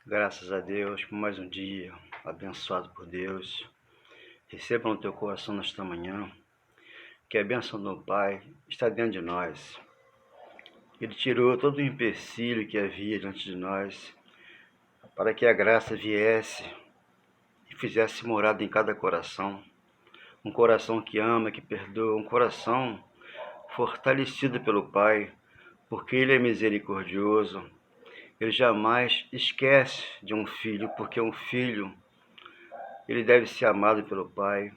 Graças a Deus por mais um dia abençoado por Deus. Receba no teu coração nesta manhã que a bênção do Pai está dentro de nós. Ele tirou todo o empecilho que havia diante de nós para que a graça viesse e fizesse morada em cada coração. Um coração que ama, que perdoa, um coração fortalecido pelo Pai, porque Ele é misericordioso. Ele jamais esquece de um filho, porque um filho, ele deve ser amado pelo Pai.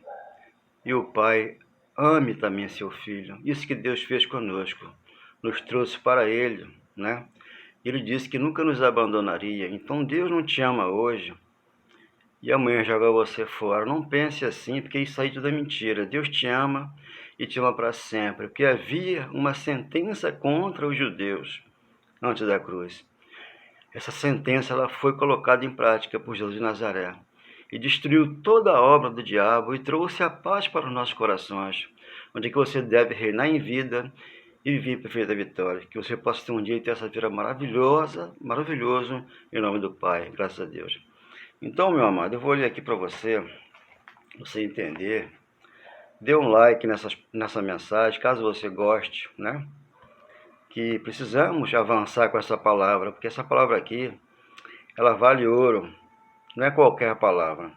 E o Pai ame também seu filho. Isso que Deus fez conosco. Nos trouxe para Ele, né? Ele disse que nunca nos abandonaria. Então Deus não te ama hoje e amanhã joga você fora. Não pense assim, porque isso aí tudo é mentira. Deus te ama e te ama para sempre. Porque havia uma sentença contra os judeus antes da cruz. Essa sentença ela foi colocada em prática por Jesus de Nazaré e destruiu toda a obra do diabo e trouxe a paz para os nossos corações, onde que você deve reinar em vida e viver em perfeita vitória. Que você possa ter um dia e ter essa vida maravilhoso, em nome do Pai, graças a Deus. Então, meu amado, eu vou ler aqui para você entender. Dê um like nessa mensagem, caso você goste, né? Que precisamos avançar com essa palavra, porque essa palavra aqui, ela vale ouro, não é qualquer palavra.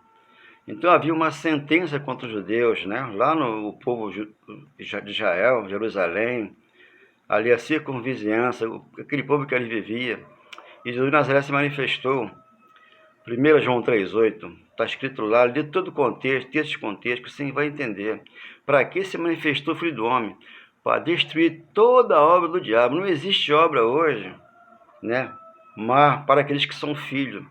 Então havia uma sentença contra os judeus, né? Lá no povo de Israel, Jerusalém, ali a circunvizinhança, aquele povo que ali vivia. E Jesus de Nazaré se manifestou. 1 João 3,8, está escrito lá, lê todo o contexto, esse contexto, que você vai entender. Para que se manifestou o Filho do Homem? Para destruir toda a obra do diabo. Não existe obra hoje, né? Mas para aqueles que são filhos.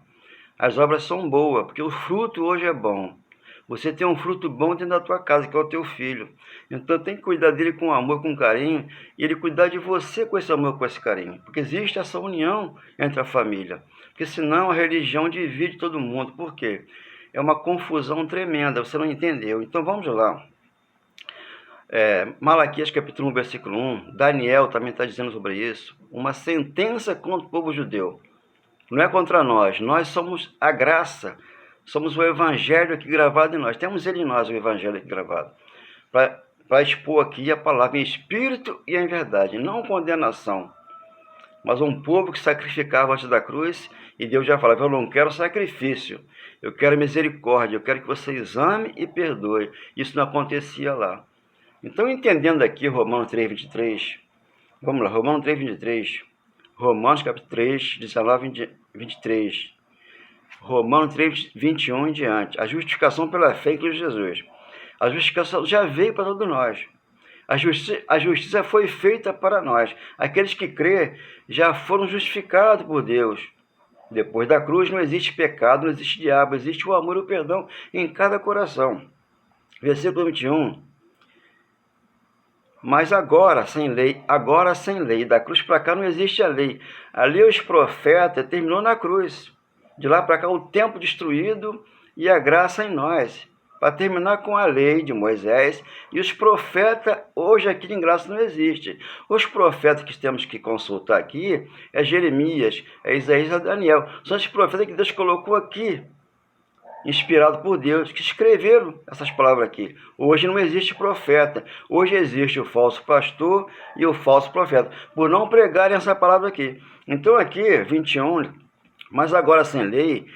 As obras são boas, porque o fruto hoje é bom. Você tem um fruto bom dentro da tua casa, que é o teu filho. Então tem que cuidar dele com amor, com carinho, e ele cuidar de você com esse amor, com esse carinho. Porque existe essa união entre a família. Porque senão a religião divide todo mundo. Por quê? É uma confusão tremenda, você não entendeu. Então vamos lá. Malaquias capítulo 1, versículo 1, Daniel também está dizendo sobre isso. Uma sentença contra o povo judeu. Não é contra nós, nós somos a graça, somos o evangelho aqui gravado em nós. Temos ele em nós, o evangelho aqui gravado. Para expor aqui a palavra em espírito e em verdade, não condenação. Mas um povo que sacrificava antes da cruz, e Deus já falava, eu não quero sacrifício, eu quero misericórdia, eu quero que vocês amem e perdoem. Isso não acontecia lá. Então, entendendo aqui Romanos 3,23, vamos lá, Romanos 3,23, Romanos capítulo 3, 19, 23, Romanos 3, 21 em diante, a justificação pela fé em Cristo Jesus. A justificação já veio para todos nós. A justiça foi feita para nós. Aqueles que crêem já foram justificados por Deus. Depois da cruz não existe pecado, não existe diabo, existe o amor e o perdão em cada coração. Versículo 21. Mas agora sem lei, da cruz para cá não existe a lei. Ali os profetas terminou na cruz. De lá para cá o tempo destruído e a graça em nós. Para terminar com a lei de Moisés e os profetas, hoje aqui em graça não existe. Os profetas que temos que consultar aqui é Jeremias, é Isaías e Daniel. São os profetas que Deus colocou aqui, inspirado por Deus, que escreveram essas palavras aqui. Hoje não existe profeta. Hoje existe o falso pastor e o falso profeta, por não pregarem essa palavra aqui. Então aqui, 21, mas agora sem lei,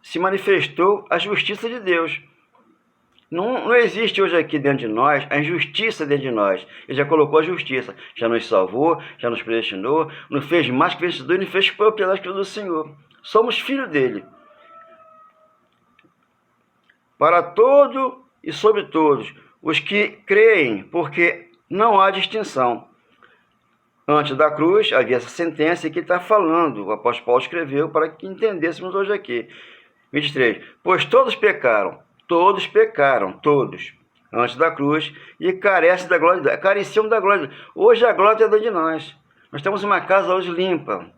se manifestou a justiça de Deus. Não existe hoje aqui dentro de nós a injustiça dentro de nós. Ele já colocou a justiça, já nos salvou, já nos predestinou, nos fez mais que vencedor e nos fez propriedade do Senhor. Somos filhos dele. Para todo e sobre todos os que creem, porque não há distinção. Antes da cruz havia essa sentença que está falando, o apóstolo Paulo escreveu para que entendêssemos hoje aqui. 23. Pois todos pecaram, todos, antes da cruz, e carecem da glória de Deus, careciam da glória de Deus. Hoje a glória é dentro de nós. Nós temos uma casa hoje limpa,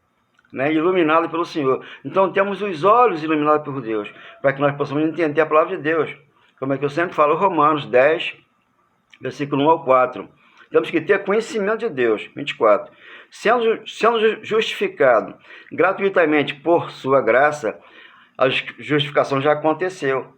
né, iluminado pelo Senhor. Então temos os olhos iluminados por Deus, para que nós possamos entender a palavra de Deus. Como é que eu sempre falo, Romanos 10, versículo 1 ao 4. Temos que ter conhecimento de Deus. 24. Sendo justificado gratuitamente por sua graça, a justificação já aconteceu.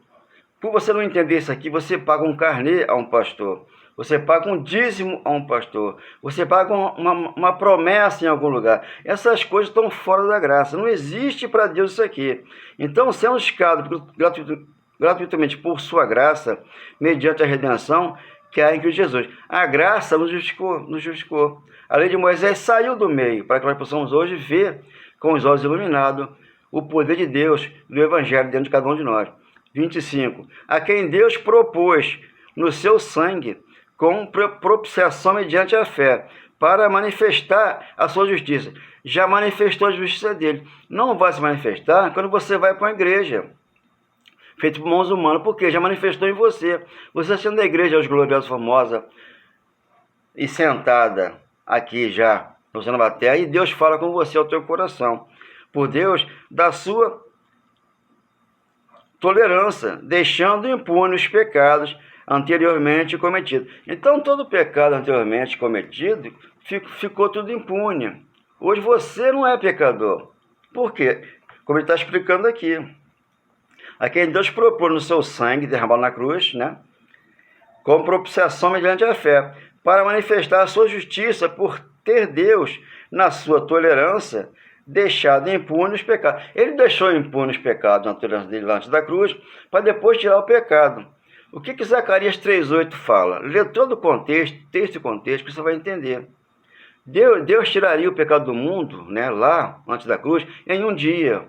Por você não entender isso aqui, você paga um carnê a um pastor. Você paga um dízimo a um pastor. Você paga uma promessa em algum lugar. Essas coisas estão fora da graça. Não existe para Deus isso aqui. Então, sendo justificado gratuitamente por sua graça, mediante a redenção que há em Cristo Jesus. A graça nos justificou. A lei de Moisés saiu do meio, para que nós possamos hoje ver com os olhos iluminados o poder de Deus do Evangelho dentro de cada um de nós. 25. A quem Deus propôs no seu sangue, com propiciação mediante a fé, para manifestar a sua justiça. Já manifestou a justiça dele. Não vai se manifestar quando você vai para uma igreja feito por mãos humanas, porque já manifestou em você. Você sendo da igreja aos gloriosos, formosa e sentada aqui já no céu da terra, e Deus fala com você ao teu coração. Por Deus, da sua tolerância, deixando impune os pecados anteriormente cometidos. Então, todo pecado anteriormente cometido ficou tudo impune. Hoje você não é pecador. Por quê? Como ele está explicando aqui. A quem Deus propôs no seu sangue, derramado na cruz, né? Com propiciação mediante a fé, para manifestar a sua justiça por ter Deus, na sua tolerância, deixado impune os pecados. Ele deixou impune os pecados na tolerância dele antes da cruz, para depois tirar o pecado. O que Zacarias 3,8 fala? Lê todo o contexto, texto e contexto, que você vai entender. Deus tiraria o pecado do mundo, né, lá, antes da cruz, em um dia,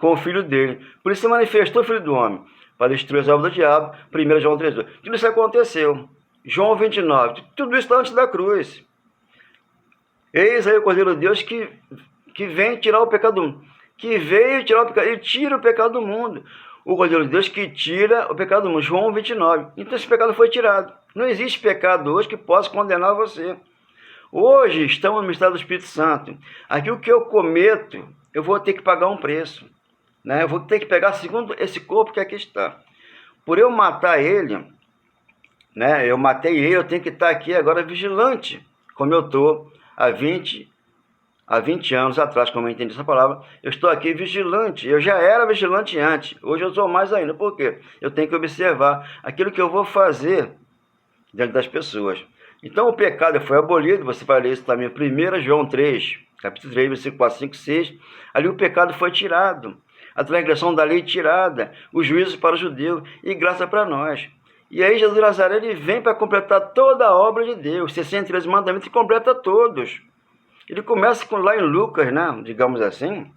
com o Filho dele. Por isso se manifestou o Filho do Homem, para destruir as obras do diabo. 1 João 3,8. Tudo isso aconteceu. João 29. Tudo isso está antes da cruz. Eis aí o Cordeiro de Deus que vem tirar o pecado do mundo. Que veio tirar o pecado. Ele tira o pecado do mundo. O Cordeiro de Deus que tira o pecado do mundo. João 29. Então esse pecado foi tirado. Não existe pecado hoje que possa condenar você. Hoje estamos no ministério do Espírito Santo. Aquilo que eu cometo, eu vou ter que pagar um preço. Né? Eu vou ter que pegar segundo esse corpo que aqui está. Por eu matar ele, né? Eu matei ele, eu tenho que estar aqui agora vigilante, como eu estou há 20 anos atrás, como eu entendi essa palavra. Eu estou aqui vigilante. Eu já era vigilante antes, hoje eu sou mais ainda. Por quê? Eu tenho que observar aquilo que eu vou fazer diante das pessoas. Então o pecado foi abolido. Você vai ler isso também, 1 João 3, capítulo 3, versículo 4, 5, 6. Ali o pecado foi tirado, a transgressão da lei tirada, o juízo para o judeu e graça para nós. E aí Jesus de Nazaré, ele vem para completar toda a obra de Deus, 613 mandamentos, e completa todos. Ele começa lá em Lucas, né, digamos assim,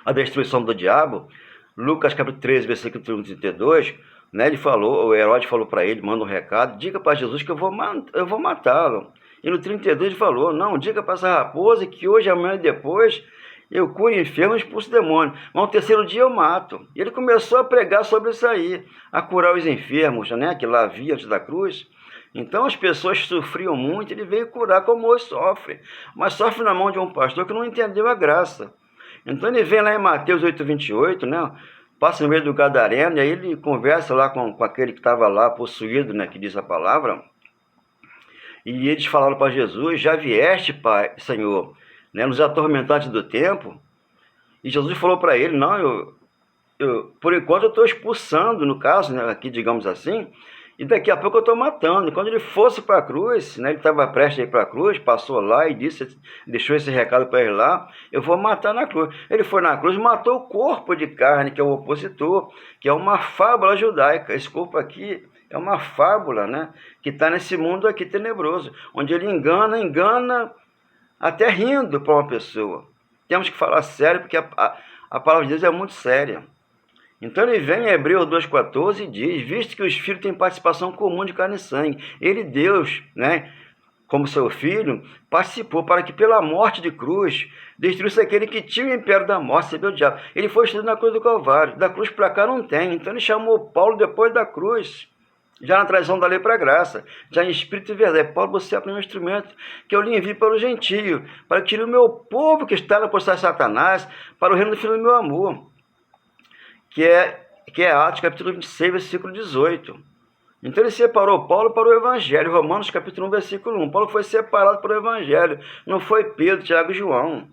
a destruição do diabo. Lucas capítulo 13, versículo 32, né, ele falou, o Herodes falou para ele, manda um recado, diga para Jesus que eu vou matá-lo. E no 32 ele falou, não, diga para essa raposa que hoje, amanhã e depois eu curo enfermos e expulso demônio, mas no terceiro dia eu mato. E ele começou a pregar sobre isso aí, a curar os enfermos, né, que lá havia antes da cruz. Então as pessoas sofriam muito, ele veio curar como hoje sofre, mas sofre na mão de um pastor que não entendeu a graça. Então ele vem lá em Mateus 8,28, né, passa no meio do Gadareno, e aí ele conversa lá com aquele que estava lá possuído, né, que diz a palavra, e eles falaram para Jesus, já vieste, Pai, Senhor, né, nos atormentantes do tempo. E Jesus falou para ele, não, por enquanto eu estou expulsando, no caso, né, aqui digamos assim, e daqui a pouco eu estou matando. E quando ele fosse para a cruz, né, ele estava prestes a ir para a cruz, passou lá e deixou esse recado para ele lá, eu vou matar na cruz. Ele foi na cruz e matou o corpo de carne, que é o opositor, que é uma fábula judaica. Esse corpo aqui é uma fábula, né, que está nesse mundo aqui tenebroso, onde ele engana até rindo para uma pessoa. Temos que falar sério, porque a palavra de Deus é muito séria. Então ele vem em Hebreus 2,14 e diz, visto que os filhos têm participação comum de carne e sangue, ele, Deus, né, como seu filho, participou para que pela morte de cruz destruísse aquele que tinha o império da morte, recebeu o diabo. Ele foi destruído na cruz do Calvário. Da cruz para cá não tem. Então ele chamou Paulo depois da cruz, já na traição da lei para a graça, já em espírito e verdade. Paulo, você é o primeiro instrumento que eu lhe envio para o gentio, para que tire o meu povo que está na potestade de Satanás, para o reino do Filho do meu amor, que é Atos capítulo 26, versículo 18. Então ele separou Paulo para o Evangelho, Romanos capítulo 1, versículo 1. Paulo foi separado para o Evangelho, não foi Pedro, Tiago e João.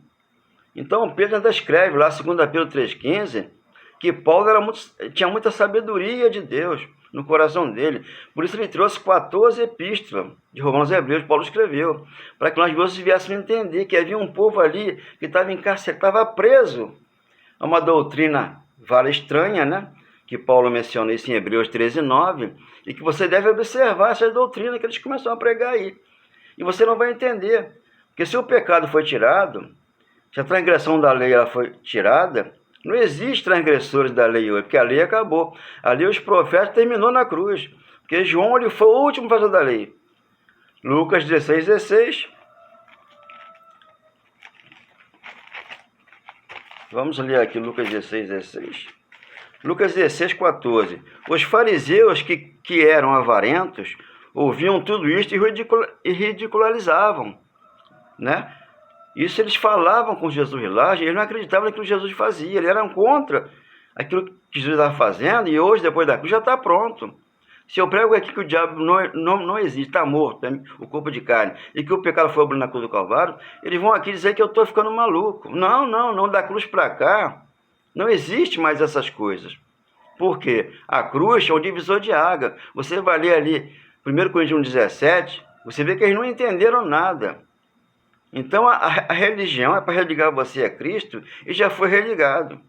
Então Pedro ainda escreve lá, 2 Pedro 3,15, que Paulo tinha muita sabedoria de Deus no coração dele. Por isso ele trouxe 14 epístolas de Romanos e Hebreus, Paulo escreveu, para que nós viéssemos entender que havia um povo ali que estava encarcerado, estava preso a uma doutrina estranha, né? Que Paulo menciona isso em Hebreus 13:9, e que você deve observar essa doutrina que eles começaram a pregar aí. E você não vai entender, porque se o pecado foi tirado, se a transgressão da lei ela foi tirada, não existe transgressores da lei hoje, porque a lei acabou. A lei dos profetas terminou na cruz, porque João ele foi o último fazedor da lei. Lucas 16:16. Vamos ler aqui Lucas 16:16. Lucas 16:14. Os fariseus que eram avarentos ouviam tudo isto e ridicularizavam, né? Isso eles falavam com Jesus lá, eles não acreditavam naquilo que Jesus fazia, eles eram contra aquilo que Jesus estava fazendo, e hoje, depois da cruz, já está pronto. Se eu prego aqui que o diabo não existe, está morto, o corpo de carne, e que o pecado foi abolido na cruz do Calvário, eles vão aqui dizer que eu estou ficando maluco. Não, da cruz para cá, não existe mais essas coisas. Por quê? A cruz é um divisor de água. Você vai ler ali, 1 Coríntios 1:17, você vê que eles não entenderam nada. Então a religião é para religar você a Cristo e já foi religado.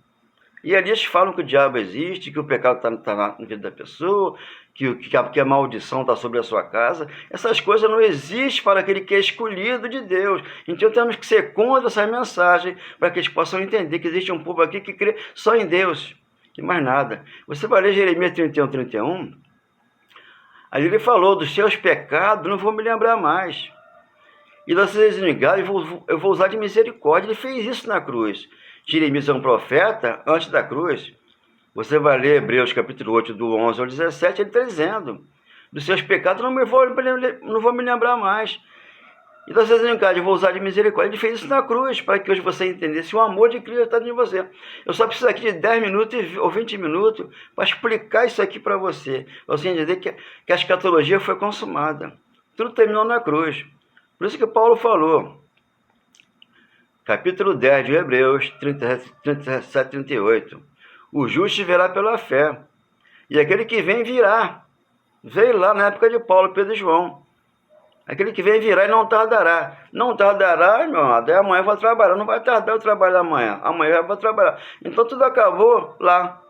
E ali eles falam que o diabo existe, que o pecado está na vida da pessoa, que a maldição está sobre a sua casa. Essas coisas não existem para aquele que é escolhido de Deus. Então temos que ser contra essa mensagem para que eles possam entender que existe um povo aqui que crê só em Deus e mais nada. Você vai ler Jeremias 31:31. Ali ele falou: dos seus pecados não vou me lembrar mais. E das suas iniquidades eu vou usar de misericórdia. Ele fez isso na cruz. Jeremias é um profeta antes da cruz. Você vai ler Hebreus capítulo 8, do 11 ao 17, ele está dizendo: dos seus pecados não vou me lembrar mais. E das suas iniquidades eu vou usar de misericórdia. Ele fez isso na cruz, para que hoje você entendesse o amor de Cristo está em você. Eu só preciso aqui de 10 minutos ou 20 minutos para explicar isso aqui para você. Para você entender que a escatologia foi consumada. Tudo terminou na cruz. Por isso que Paulo falou, capítulo 10 de Hebreus, 37, 38. O justo verá pela fé, e aquele que vem virá. Veio lá na época de Paulo, Pedro e João. Aquele que vem virá e não tardará. Não tardará, meu amado, amanhã eu vou trabalhar. Não vai tardar eu trabalhar amanhã. Amanhã eu vou trabalhar. Então tudo acabou lá,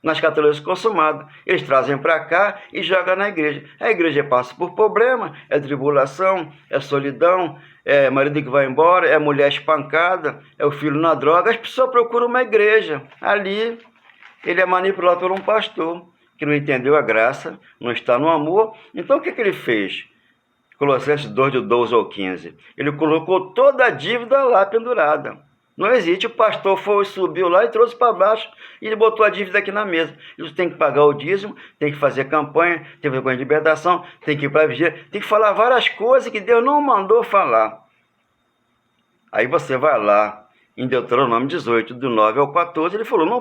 na escatologia consumada. Eles trazem para cá e jogam na igreja. A igreja passa por problema, é tribulação, é solidão, é marido que vai embora, é mulher espancada, é o filho na droga. As pessoas procuram uma igreja. Ali, ele é manipulado por um pastor que não entendeu a graça, não está no amor. Então o que ele fez? Colossenses 2, de 12 ao 15. Ele colocou toda a dívida lá pendurada. Não existe. O pastor subiu lá e trouxe para baixo e ele botou a dívida aqui na mesa. Ele tem que pagar o dízimo, tem que fazer campanha, tem que vergonha de libertação, tem que ir para a vigília, tem que falar várias coisas que Deus não mandou falar. Aí você vai lá em Deuteronômio 18, do 9 ao 14, ele falou: não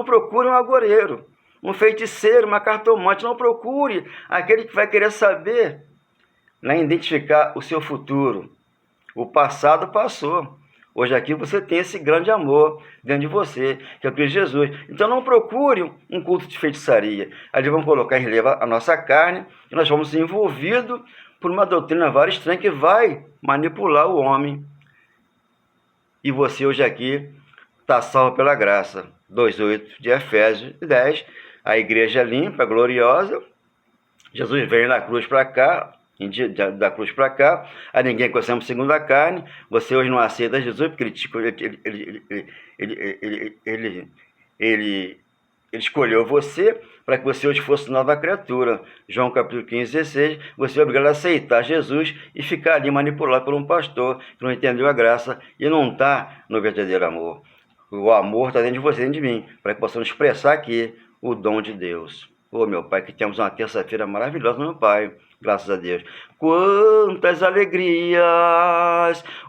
procure um agoureiro, um feiticeiro, uma cartomante, não procure aquele que vai querer saber, né, identificar o seu futuro. O passado passou. Hoje aqui você tem esse grande amor dentro de você, que é o Cristo Jesus. Então não procure um culto de feitiçaria. Ali vão colocar em relevo a nossa carne e nós vamos ser envolvidos por uma doutrina estranha que vai manipular o homem. E você hoje aqui está salvo pela graça. 2:8 de Efésios 10. A igreja é limpa, gloriosa. Jesus veio na cruz para cá, da cruz para cá, a ninguém conhecemos segundo a carne. Você hoje não aceita Jesus porque ele escolheu você para que você hoje fosse nova criatura. João capítulo 15:16. Você é obrigado a aceitar Jesus e ficar ali manipulado por um pastor que não entendeu a graça e não está no verdadeiro amor. O amor está dentro de você, dentro de mim, para que possamos expressar aqui o dom de Deus. Meu Pai, que temos uma terça-feira maravilhosa, meu Pai. Graças a Deus. Quantas alegrias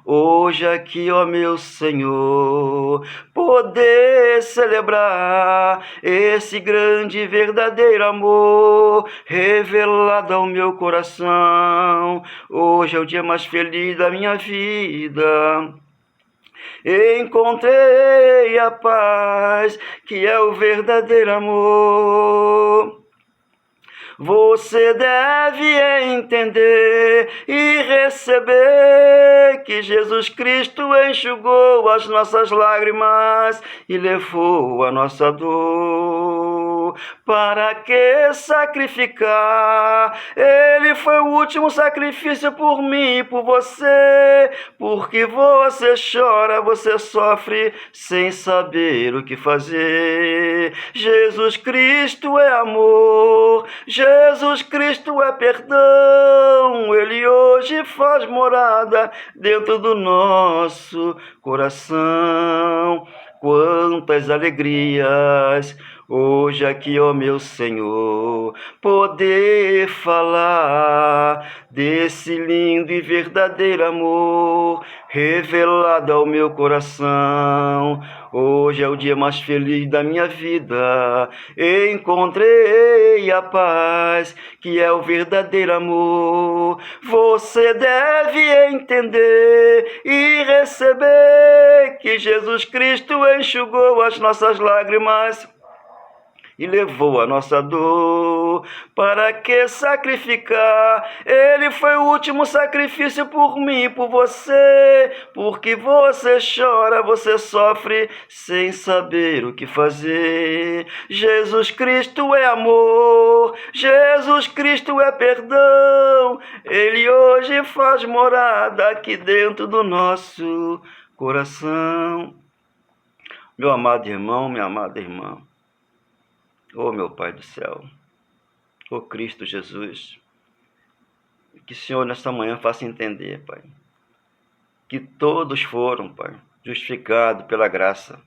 hoje aqui, ó meu Senhor, poder celebrar esse grande e verdadeiro amor revelado ao meu coração. Hoje é o dia mais feliz da minha vida. Encontrei a paz, que é o verdadeiro amor. Você deve entender e receber que Jesus Cristo enxugou as nossas lágrimas e levou a nossa dor. Para que sacrificar? Ele foi o último sacrifício por mim e por você. Porque você chora, você sofre sem saber o que fazer. Jesus Cristo é amor. Jesus Cristo é perdão, Ele hoje faz morada dentro do nosso coração. Quantas alegrias hoje aqui, ó meu Senhor, poder falar desse lindo e verdadeiro amor revelado ao meu coração. Hoje é o dia mais feliz da minha vida. Encontrei a paz, que é o verdadeiro amor. Você deve entender e receber que Jesus Cristo enxugou as nossas lágrimas e levou a nossa dor. Para que sacrificar? Ele foi o último sacrifício por mim e por você. Porque você chora, você sofre sem saber o que fazer. Jesus Cristo é amor, Jesus Cristo é perdão. Ele hoje faz morada aqui dentro do nosso coração. Meu amado irmão, minha amada irmã, ó meu Pai do céu, ó Cristo Jesus, que o Senhor nesta manhã faça entender, Pai, que todos foram, Pai, justificados pela graça.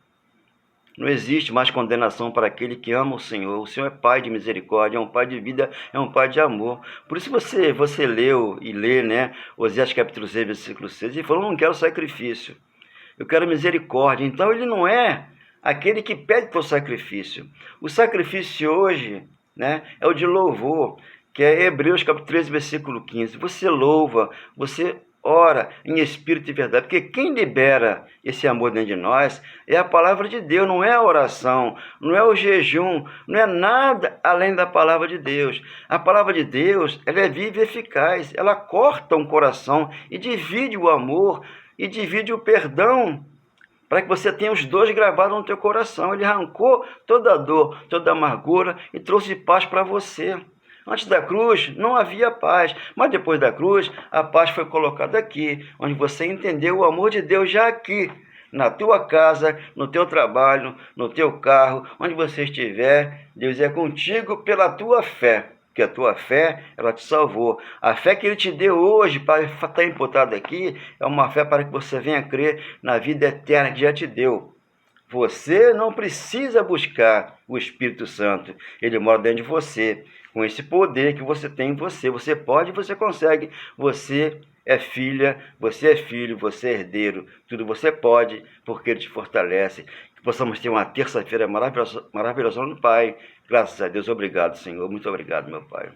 Não existe mais condenação para aquele que ama o Senhor. O Senhor é Pai de misericórdia, é um Pai de vida, é um Pai de amor. Por isso você leu e lê, né, Oséias capítulo 6, versículo 6, e falou, não quero sacrifício, eu quero misericórdia. Então ele não é aquele que pede por sacrifício. O sacrifício hoje, né, é o de louvor, que é Hebreus capítulo 13, versículo 15. Você louva, você ora em espírito e verdade, porque quem libera esse amor dentro de nós é a palavra de Deus, não é a oração, não é o jejum, não é nada além da palavra de Deus. A palavra de Deus, ela é viva e eficaz, ela corta um coração e divide o amor e divide o perdão, para que você tenha os dois gravados no teu coração. Ele arrancou toda a dor, toda a amargura e trouxe paz para você. Antes da cruz não havia paz, mas depois da cruz a paz foi colocada aqui, onde você entendeu o amor de Deus já aqui, na tua casa, no teu trabalho, no teu carro, onde você estiver. Deus é contigo pela tua fé, porque a tua fé, ela te salvou. A fé que Ele te deu hoje, para estar imputada aqui, é uma fé para que você venha crer na vida eterna que já te deu. Você não precisa buscar o Espírito Santo. Ele mora dentro de você, com esse poder que você tem em você. Você pode, você consegue. Você é filha, você é filho, você é herdeiro. Tudo você pode, porque Ele te fortalece. Que possamos ter uma terça-feira maravilhosa no Pai. Graças a Deus. Obrigado, Senhor. Muito obrigado, meu Pai.